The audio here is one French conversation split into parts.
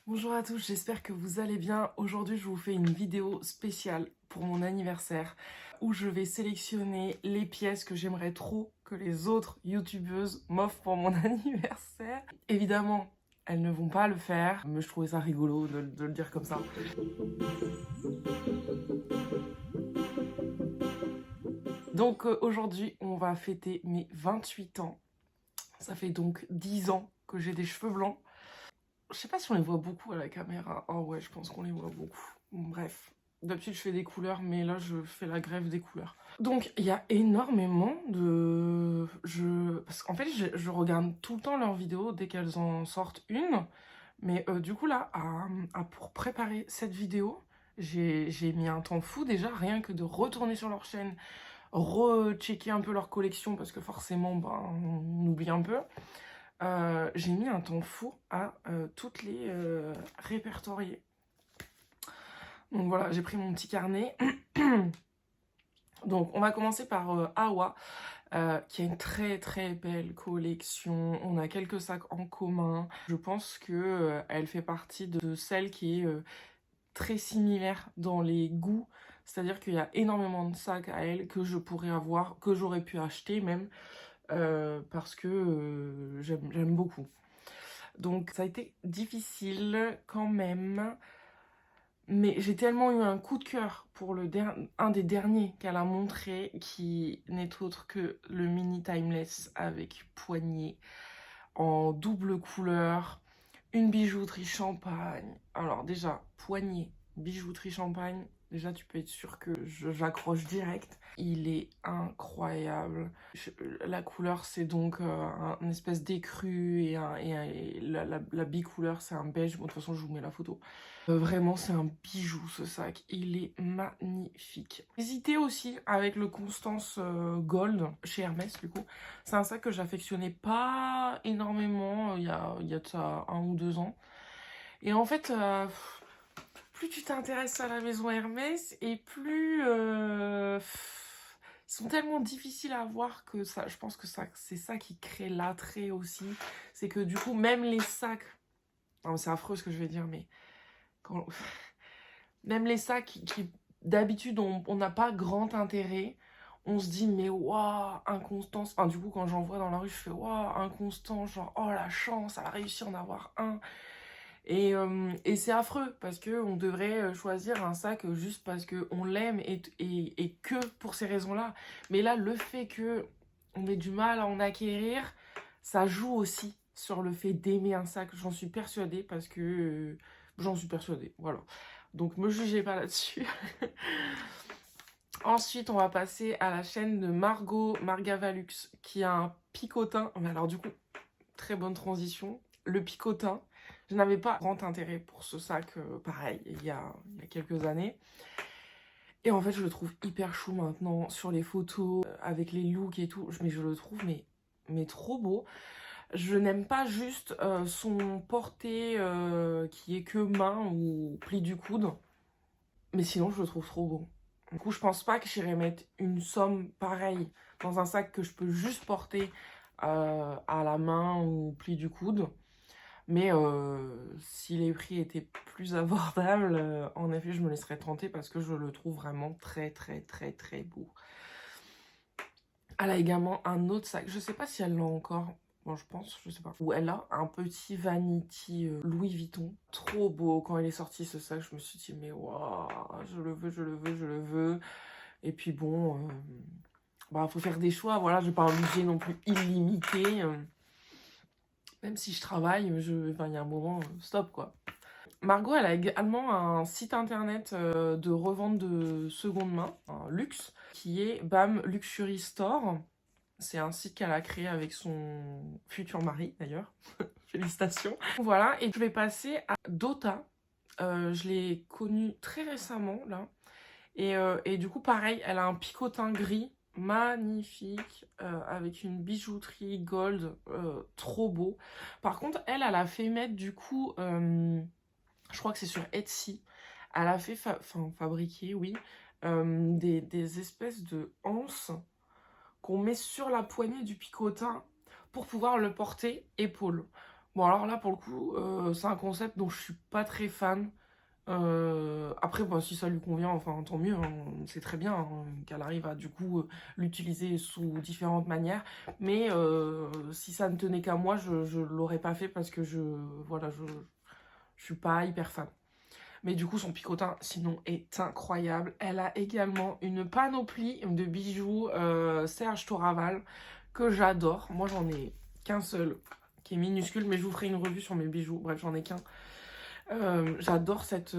Bonjour à tous, j'espère que vous allez bien. Aujourd'hui, je vous fais une vidéo spéciale pour mon anniversaire où je vais sélectionner les pièces que j'aimerais trop que les autres youtubeuses m'offrent pour mon anniversaire. Évidemment, elles ne vont pas le faire, mais je trouvais ça rigolo de le dire comme ça. Donc aujourd'hui, on va fêter mes 28 ans. Ça fait donc 10 ans que j'ai des cheveux blancs. Je sais pas si on les voit beaucoup à la caméra. Oh ouais, je pense qu'on les voit beaucoup. Bon, bref. D'habitude, je fais des couleurs, mais là, je fais la grève des couleurs. Donc, il y a énormément de... Parce qu'en fait, je regarde tout le temps leurs vidéos dès qu'elles en sortent une. Mais du coup, là, pour préparer cette vidéo, j'ai mis un temps fou déjà, rien que de retourner sur leur chaîne, rechecker un peu leur collection, parce que forcément, ben, on oublie un peu. J'ai mis un temps fou à toutes les répertorier. Donc voilà, j'ai pris mon petit carnet. Donc on va commencer par Awa, qui a une très très belle collection. On a quelques sacs en commun. Je pense que elle fait partie de celle qui est très similaire dans les goûts. C'est-à-dire qu'il y a énormément de sacs à elle que je pourrais avoir, que j'aurais pu acheter même, parce que j'aime beaucoup. Donc ça a été difficile quand même. Mais j'ai tellement eu un coup de cœur pour un des derniers qu'elle a montré, qui n'est autre que le mini timeless avec poignée en double couleur, une bijouterie champagne. Alors déjà, poignée, bijouterie champagne, déjà tu peux être sûr que j'accroche direct. Il est incroyable. La couleur c'est donc une espèce d'écru et la bicouleur c'est un beige. Bon, de toute façon je vous mets la photo. Vraiment c'est un bijou ce sac, il est magnifique. Hésitez aussi avec le Constance Gold chez Hermès du coup. C'est un sac que j'affectionnais pas énormément il y a de ça 1 ou 2 ans. Et en fait, plus tu t'intéresses à la maison Hermès et plus ils sont tellement difficiles à voir que ça, je pense que c'est ça qui crée l'attrait aussi. C'est que du coup, même les sacs, non, c'est affreux ce que je vais dire, mais quand... même les sacs qui d'habitude on n'a pas grand intérêt, on se dit mais waouh, Inconstance. Enfin, du coup, quand j'en vois dans la rue, je fais waouh, Inconstance, genre oh la chance, elle a réussi à en avoir un. Et c'est affreux parce que on devrait choisir un sac juste parce que on l'aime et que pour ces raisons-là. Mais là, le fait que on ait du mal à en acquérir, ça joue aussi sur le fait d'aimer un sac. J'en suis persuadée parce que j'en suis persuadée. Voilà. Donc me jugez pas là-dessus. Ensuite, on va passer à la chaîne de Margot Margavalux qui a un picotin. Mais alors du coup, très bonne transition. Le picotin, je n'avais pas grand intérêt pour ce sac, pareil, il y a quelques années. Et en fait, je le trouve hyper chou maintenant sur les photos, avec les looks et tout. Mais je le trouve mais trop beau. Je n'aime pas juste son porté qui est que main ou pli du coude. Mais sinon, je le trouve trop beau. Du coup, je pense pas que j'irai mettre une somme pareille dans un sac que je peux juste porter à la main ou pli du coude. Mais si les prix étaient plus abordables, en effet, je me laisserais tenter parce que je le trouve vraiment très, très, très, très beau. Elle a également un autre sac. Je sais pas si elle l'a encore. Bon, je pense, je sais pas. Où elle a un petit Vanity Louis Vuitton. Trop beau. Quand il est sorti ce sac, je me suis dit, mais waouh, je le veux, je le veux, je le veux. Et puis bon, bah, faut faire des choix. Voilà, je n'ai pas un budget non plus illimité. Même si je travaille, enfin, il y a un moment, stop quoi. Margot, elle a également un site internet de revente de seconde main, un luxe, qui est BAM Luxury Store. C'est un site qu'elle a créé avec son futur mari, d'ailleurs. Félicitations. Voilà, et je vais passer à Dota. Je l'ai connue très récemment, là. Et du coup, pareil, elle a un picotin gris magnifique avec une bijouterie gold trop beau. Par contre, elle a fait mettre du coup, je crois que c'est sur Etsy, elle a fait fabriquer, oui, des espèces de anses qu'on met sur la poignée du picotin pour pouvoir le porter épaule. Bon, alors là, pour le coup, c'est un concept dont je suis pas très fan. Après, bah, si ça lui convient, enfin, tant mieux, hein, c'est très bien hein, qu'elle arrive à, du coup, l'utiliser sous différentes manières. Mais si ça ne tenait qu'à moi, je l'aurais pas fait parce que voilà, je suis pas hyper fan. Mais du coup, son picotin, sinon, est incroyable. Elle a également une panoplie de bijoux Serge Toraval que j'adore. Moi, j'en ai qu'un seul qui est minuscule, mais je vous ferai une revue sur mes bijoux. Bref, j'en ai qu'un. J'adore cette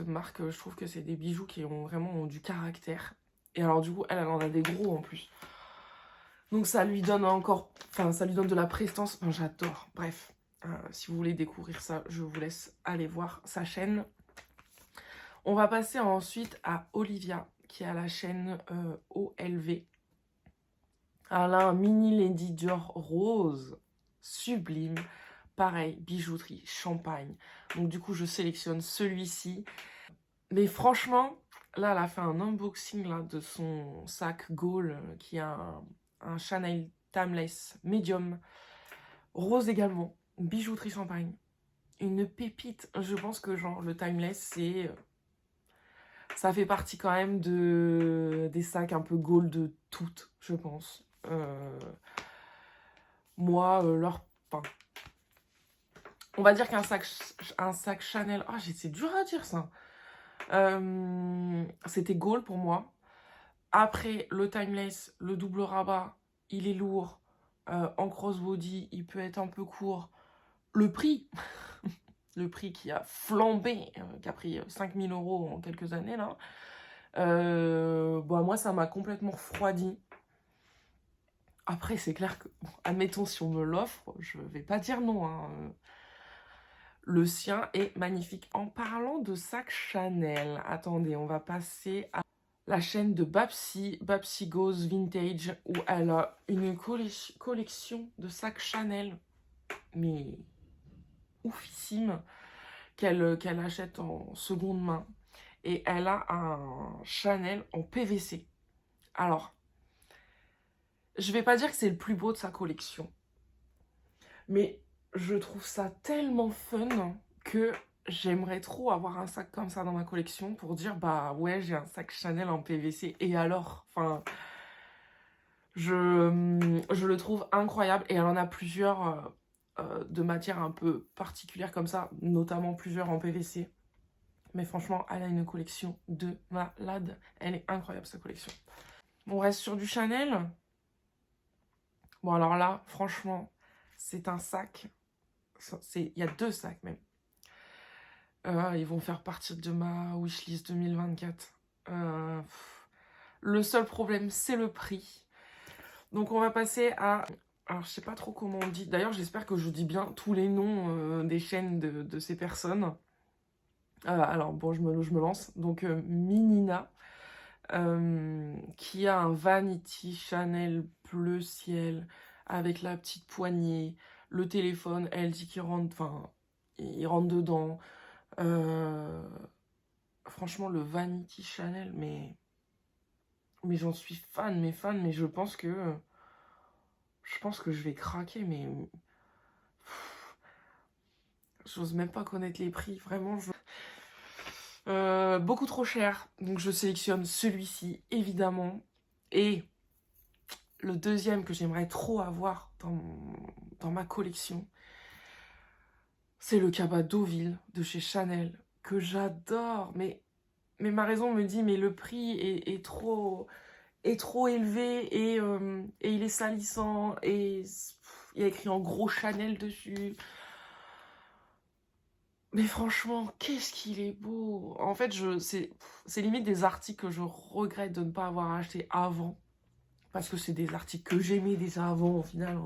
marque. Je trouve que c'est des bijoux qui ont vraiment du caractère. Et alors, du coup, elle en a des gros en plus. Donc, ça lui donne encore... Enfin, ça lui donne de la prestance. Enfin, j'adore. Bref, si vous voulez découvrir ça, je vous laisse aller voir sa chaîne. On va passer ensuite à Olivia, qui a la chaîne OLV. Elle a un mini Lady Dior rose, sublime. Pareil, bijouterie, champagne. Donc du coup, je sélectionne celui-ci. Mais franchement, là, elle a fait un unboxing là, de son sac Gaulle, qui a un Chanel Timeless Medium. Rose également, bijouterie champagne. Une pépite. Je pense que genre le Timeless, c'est... Ça fait partie quand même des sacs un peu gold de toutes, je pense. Moi, enfin, on va dire un sac Chanel... Ah, c'est dur à dire ça. C'était gold pour moi. Après, le Timeless, le double rabat, il est lourd. En crossbody, il peut être un peu court. Le prix, le prix qui a flambé, qui a pris 5 000 € en quelques années, là. Bon, moi, ça m'a complètement refroidi. Après, c'est clair que, bon, admettons, si on me l'offre, je vais pas dire non. Hein. Le sien est magnifique. En parlant de sac Chanel, attendez, on va passer à la chaîne de Babsy, Babsy Goes Vintage, où elle a une collection de sacs Chanel, mais oufissime, qu'elle achète en seconde main. Et elle a un Chanel en PVC. Alors, je vais pas dire que c'est le plus beau de sa collection, mais je trouve ça tellement fun que j'aimerais trop avoir un sac comme ça dans ma collection pour dire, bah ouais, j'ai un sac Chanel en PVC. Et alors, enfin, je le trouve incroyable. Et elle en a plusieurs de matières un peu particulières comme ça, notamment plusieurs en PVC. Mais franchement, elle a une collection de malade. Elle est incroyable, sa collection. On reste sur du Chanel. Bon, alors là, franchement, c'est un sac. Il y a 2 sacs même. Ils vont faire partie de ma wishlist 2024. Le seul problème, c'est le prix. Donc, on va passer à... Alors, je sais pas trop comment on dit. D'ailleurs, j'espère que je dis bien tous les noms des chaînes de ces personnes. Alors, bon, je me lance. Donc, Minina, qui a un Vanity Chanel bleu ciel avec la petite poignée, le téléphone, elle dit qu'il rentre, enfin, il rentre dedans. Franchement, le Vanity Chanel, mais j'en suis fan, mais je pense que je vais craquer, mais j'ose même pas connaître les prix, vraiment. Beaucoup trop cher, donc je sélectionne celui-ci, évidemment. Et le deuxième que j'aimerais trop avoir dans ma collection, c'est le cabas Deauville de chez Chanel, que j'adore. Mais ma raison me dit, mais le prix est trop élevé et il est salissant et il y a écrit en gros Chanel dessus. Mais franchement, qu'est-ce qu'il est beau! En fait, c'est limite des articles que je regrette de ne pas avoir acheté avant. Parce que c'est des articles que j'aimais déjà avant, au final.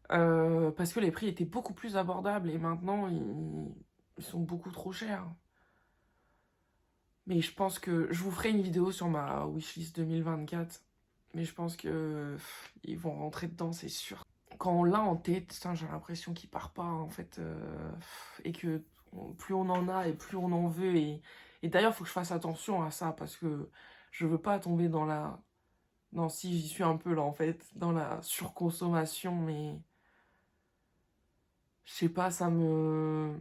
Hein. Parce que les prix étaient beaucoup plus abordables et maintenant, ils sont beaucoup trop chers. Mais je pense que je vous ferai une vidéo sur ma wishlist 2024. Mais je pense que ils vont rentrer dedans, c'est sûr. Quand on l'a en tête, j'ai l'impression qu'il part pas, en fait. Et que plus on en a et plus on en veut. Et d'ailleurs, il faut que je fasse attention à ça parce que je veux pas tomber dans la... Non, si, j'y suis un peu là, en fait. Dans la surconsommation, mais... Je sais pas, ça me...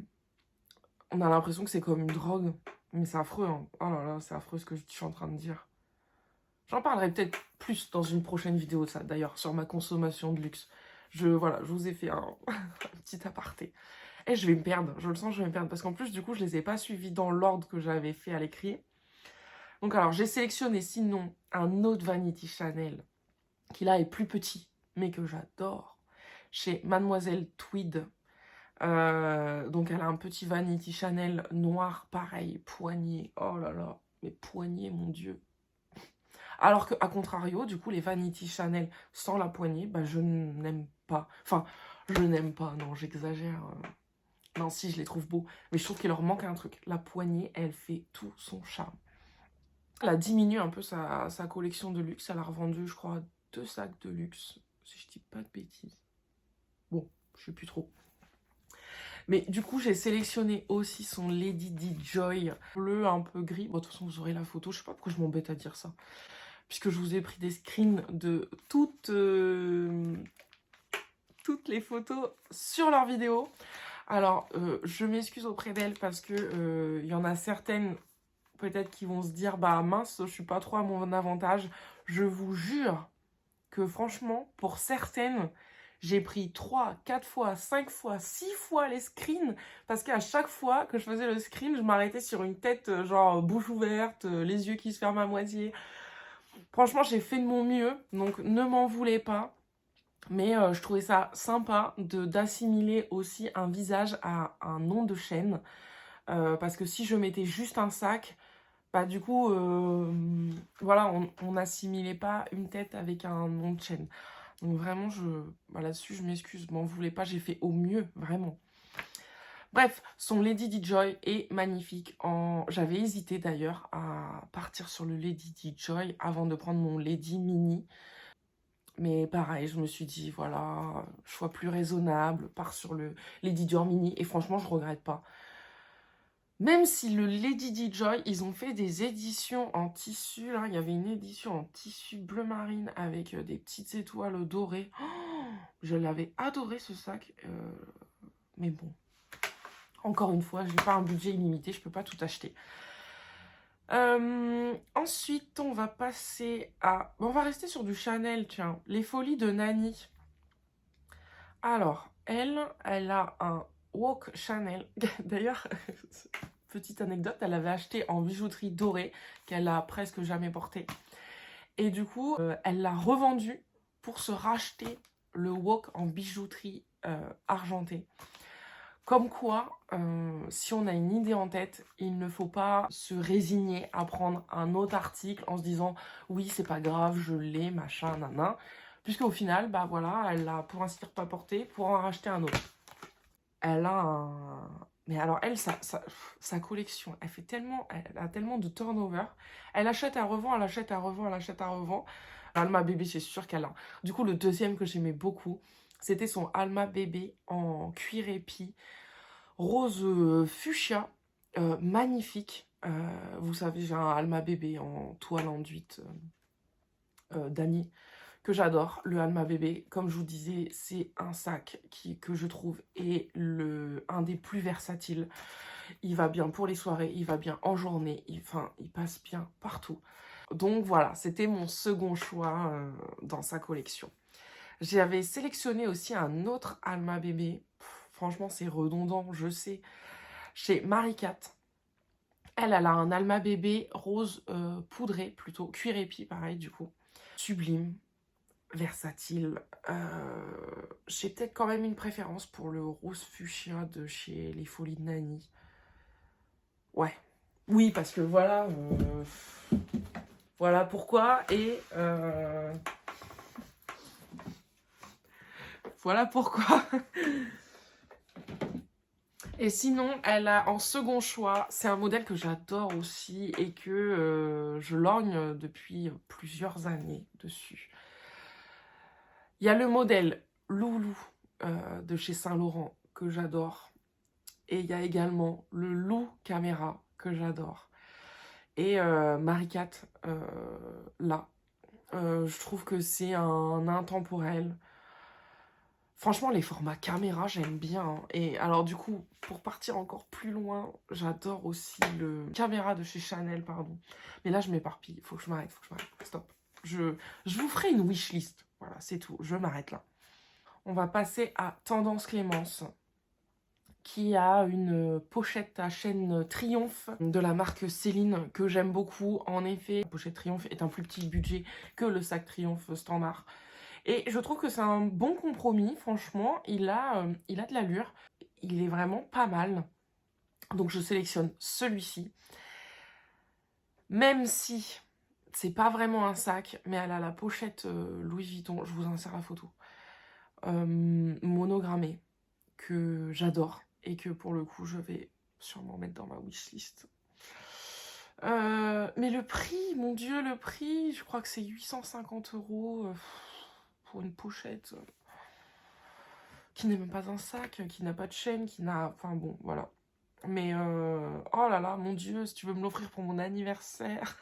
On a l'impression que c'est comme une drogue. Mais c'est affreux, hein. Oh là là, c'est affreux ce que je suis en train de dire. J'en parlerai peut-être plus dans une prochaine vidéo de ça, d'ailleurs, sur ma consommation de luxe. Voilà, je vous ai fait un, un petit aparté. Et je vais me perdre, je le sens, je vais me perdre. Parce qu'en plus, du coup, je les ai pas suivis dans l'ordre que j'avais fait à l'écrit. Donc alors, j'ai sélectionné sinon un autre Vanity Chanel, qui là est plus petit, mais que j'adore, chez Mademoiselle Tweed. Donc elle a un petit Vanity Chanel noir, pareil, poignet. Oh là là, mais poignet, mon Dieu. Alors que, à contrario, du coup, les Vanity Chanel sans la poignée, bah, je n'aime pas. Enfin, je n'aime pas, non, j'exagère. Non, si, je les trouve beaux. Mais je trouve qu'il leur manque un truc. La poignée, elle fait tout son charme. Elle a diminué un peu sa collection de luxe. Elle a revendu, je crois, 2 sacs de luxe. Si je dis pas de bêtises. Bon, je sais plus trop. Mais du coup, j'ai sélectionné aussi son Lady Di Joy. Bleu, un peu gris. Bon, de toute façon, vous aurez la photo. Je sais pas pourquoi je m'embête à dire ça. Puisque je vous ai pris des screens de toutes les photos sur leur vidéo. Alors, je m'excuse auprès d'elles parce que y en a certaines, peut-être, qui vont se dire « Bah mince, je suis pas trop à mon avantage ». Je vous jure que franchement, pour certaines, j'ai pris 3, 4 fois, 5 fois, 6 fois les screens parce qu'à chaque fois que je faisais le screen, je m'arrêtais sur une tête genre bouche ouverte, les yeux qui se ferment à moitié. Franchement, j'ai fait de mon mieux, donc ne m'en voulez pas. Mais je trouvais ça sympa d'assimiler aussi un visage à un nom de chaîne. Parce que si je mettais juste un sac, bah du coup, voilà, on n'assimilait pas une tête avec un nom de chaîne. Donc vraiment, bah, là-dessus, je m'excuse, m'en voulez pas, j'ai fait au mieux, vraiment. Bref, son Lady Di Joy est magnifique. J'avais hésité d'ailleurs à partir sur le Lady Di Joy avant de prendre mon Lady Mini. Mais pareil, je me suis dit, voilà, choix plus raisonnable, pars sur le Lady Dior Mini. Et franchement, je regrette pas. Même si le Lady Di Joy, ils ont fait des éditions en tissu. Là, il y avait une édition en tissu bleu marine avec des petites étoiles dorées. Oh, je l'avais adoré ce sac. Mais bon, encore une fois, je n'ai pas un budget illimité, je peux pas tout acheter. Ensuite, on va passer à... On va rester sur du Chanel, tiens. Les Folies de Nani. Alors, elle a un Walk Chanel. D'ailleurs, petite anecdote, elle avait acheté en bijouterie dorée, qu'elle a presque jamais porté. Et du coup, elle l'a revendu pour se racheter le Walk en bijouterie argentée. Comme quoi, si on a une idée en tête, il ne faut pas se résigner à prendre un autre article en se disant « Oui, c'est pas grave, je l'ai, machin, nanan ». Puisqu'au final, bah voilà, elle l'a pour ainsi dire pas porté pour en racheter un autre. Elle a un... Mais alors elle, sa collection, elle a tellement de turnover. Elle achète, elle revend, elle achète, elle revend, elle achète, elle revend. Alma Bébé, c'est sûr qu'elle a. Du coup, le deuxième que j'aimais beaucoup, c'était son Alma Bébé en cuir épi, rose fuchsia, magnifique. Vous savez, j'ai un Alma Bébé en toile enduite damier que j'adore, le Alma Bébé. Comme je vous disais, c'est un sac que je trouve est un des plus versatiles. Il va bien pour les soirées, il va bien en journée, il passe bien partout. Donc voilà, c'était mon second choix dans sa collection. J'avais sélectionné aussi un autre Alma Bébé. Franchement, c'est redondant, je sais. Chez Marie Cat. Elle a un Alma Bébé rose poudré, plutôt cuir épi, pareil du coup. Sublime, versatile. J'ai peut-être quand même une préférence pour le rose fuchsia de chez Les Folies de Nani. Ouais. Oui, parce que voilà. Voilà pourquoi. Et voilà pourquoi. Et sinon, elle a en second choix, c'est un modèle que j'adore aussi et que je lorgne depuis plusieurs années dessus. Il y a le modèle Loulou de chez Saint-Laurent que j'adore. Et il y a également le Lou Caméra que j'adore. Et Marie Cat, là. Je trouve que c'est un intemporel. Franchement, les formats caméra, j'aime bien, hein. Et alors du coup, pour partir encore plus loin, j'adore aussi le caméra de chez Chanel, pardon. Mais là, je m'éparpille. Faut que je m'arrête, faut que je m'arrête. Stop. Je vous ferai une wishlist. Voilà, c'est tout. Je m'arrête là. On va passer à Tendance Clémence, qui a une pochette à chaîne Triomphe de la marque Céline, que j'aime beaucoup. En effet, la pochette Triomphe est un plus petit budget que le sac Triomphe standard. Et je trouve que c'est un bon compromis, franchement. Il a de l'allure. Il est vraiment pas mal. Donc je sélectionne celui-ci. Même si c'est pas vraiment un sac, mais elle a la pochette Louis Vuitton, je vous insère la photo, monogrammée, que j'adore. Et que pour le coup, je vais sûrement mettre dans ma wishlist. Mais le prix, mon Dieu, le prix, je crois que c'est 850 € pour une pochette qui n'est même pas un sac, qui n'a pas de chaîne, qui n'a... Enfin bon, voilà. Mais oh là là, mon Dieu, si tu veux me l'offrir pour mon anniversaire,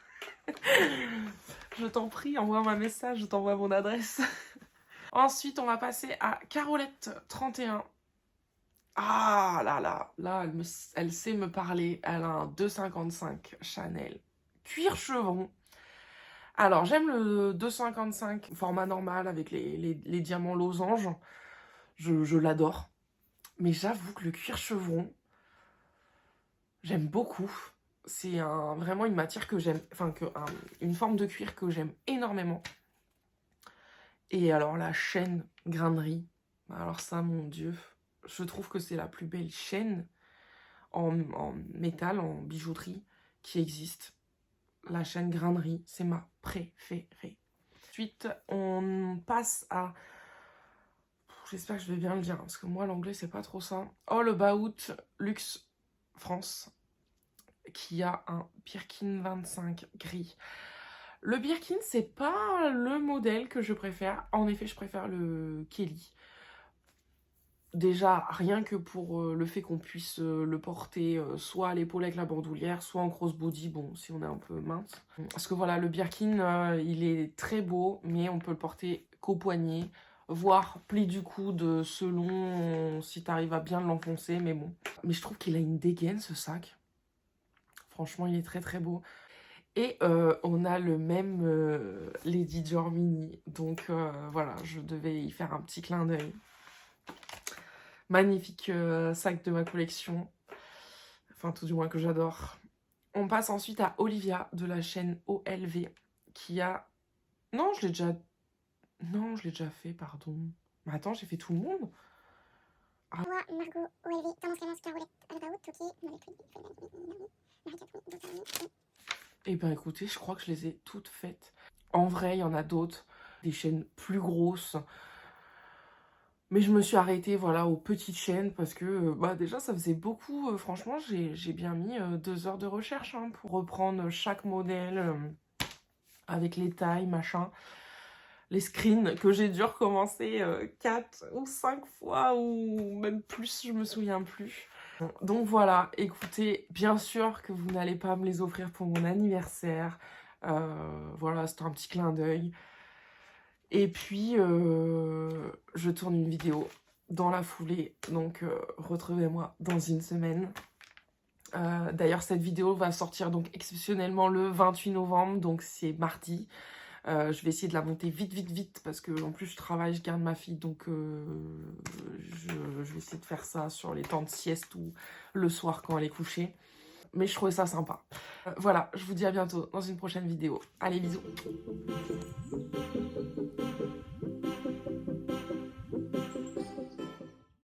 je t'en prie, envoie-moi un message, je t'envoie mon adresse. Ensuite, on va passer à Carolette 31. Ah là là, là, elle sait me parler. Elle a un 2,55 Chanel. Cuir chevron. Alors, j'aime le 2,55 format normal avec les diamants losanges. Je l'adore. Mais j'avoue que le cuir chevron, j'aime beaucoup. C'est vraiment une matière que j'aime, enfin, une forme de cuir que j'aime énormément. Et alors, la chaîne grainerie, alors ça, mon Dieu, je trouve que c'est la plus belle chaîne en métal, en bijouterie qui existe. La chaîne grainerie, c'est ma préférée. Ensuite, on passe à... J'espère que je vais bien le dire, parce que moi, l'anglais, c'est pas trop ça. All About Luxe France, qui a un Birkin 25 gris. Le Birkin, c'est pas le modèle que je préfère. En effet, je préfère le Kelly. Déjà, rien que pour le fait qu'on puisse le porter soit à l'épaule avec la bandoulière, soit en crossbody, bon, si on est un peu mince. Parce que voilà, le Birkin, il est très beau, mais on peut le porter qu'au poignet, voire pli du coude selon si tu arrives à bien l'enfoncer, mais bon. Mais je trouve qu'il a une dégaine, ce sac. Franchement, il est très très beau. Et on a le même Lady Dior Mini, donc voilà, je devais y faire un petit clin d'œil. Magnifique sac de ma collection. Enfin, tout du moins que j'adore. On passe ensuite à Olivia de la chaîne OLV qui a... Non, je l'ai déjà... Non, je l'ai déjà fait, pardon. Mais attends, j'ai fait tout le monde. Ah. Margot, OLV, Tendance Clémence, Carolette, Albaout, ok. Eh ben écoutez, je crois que je les ai toutes faites. En vrai, il y en a d'autres. Des chaînes plus grosses. Mais je me suis arrêtée, voilà, aux petites chaînes parce que, bah, déjà, ça faisait beaucoup. Franchement, j'ai bien mis 2 heures de recherche hein, pour reprendre chaque modèle avec les tailles, machin. Les screens que j'ai dû recommencer 4 ou 5 fois ou même plus, je me souviens plus. Donc voilà, écoutez, bien sûr que vous n'allez pas me les offrir pour mon anniversaire. Voilà, c'était un petit clin d'œil. Et puis, je tourne une vidéo dans la foulée, donc retrouvez-moi dans une semaine. D'ailleurs, cette vidéo va sortir donc exceptionnellement le 28 novembre, donc c'est mardi. Je vais essayer de la monter vite, parce que en plus je travaille, je garde ma fille, donc je vais essayer de faire ça sur les temps de sieste ou le soir quand elle est couchée. Mais je trouvais ça sympa. Voilà, je vous dis à bientôt dans une prochaine vidéo. Allez, bisous!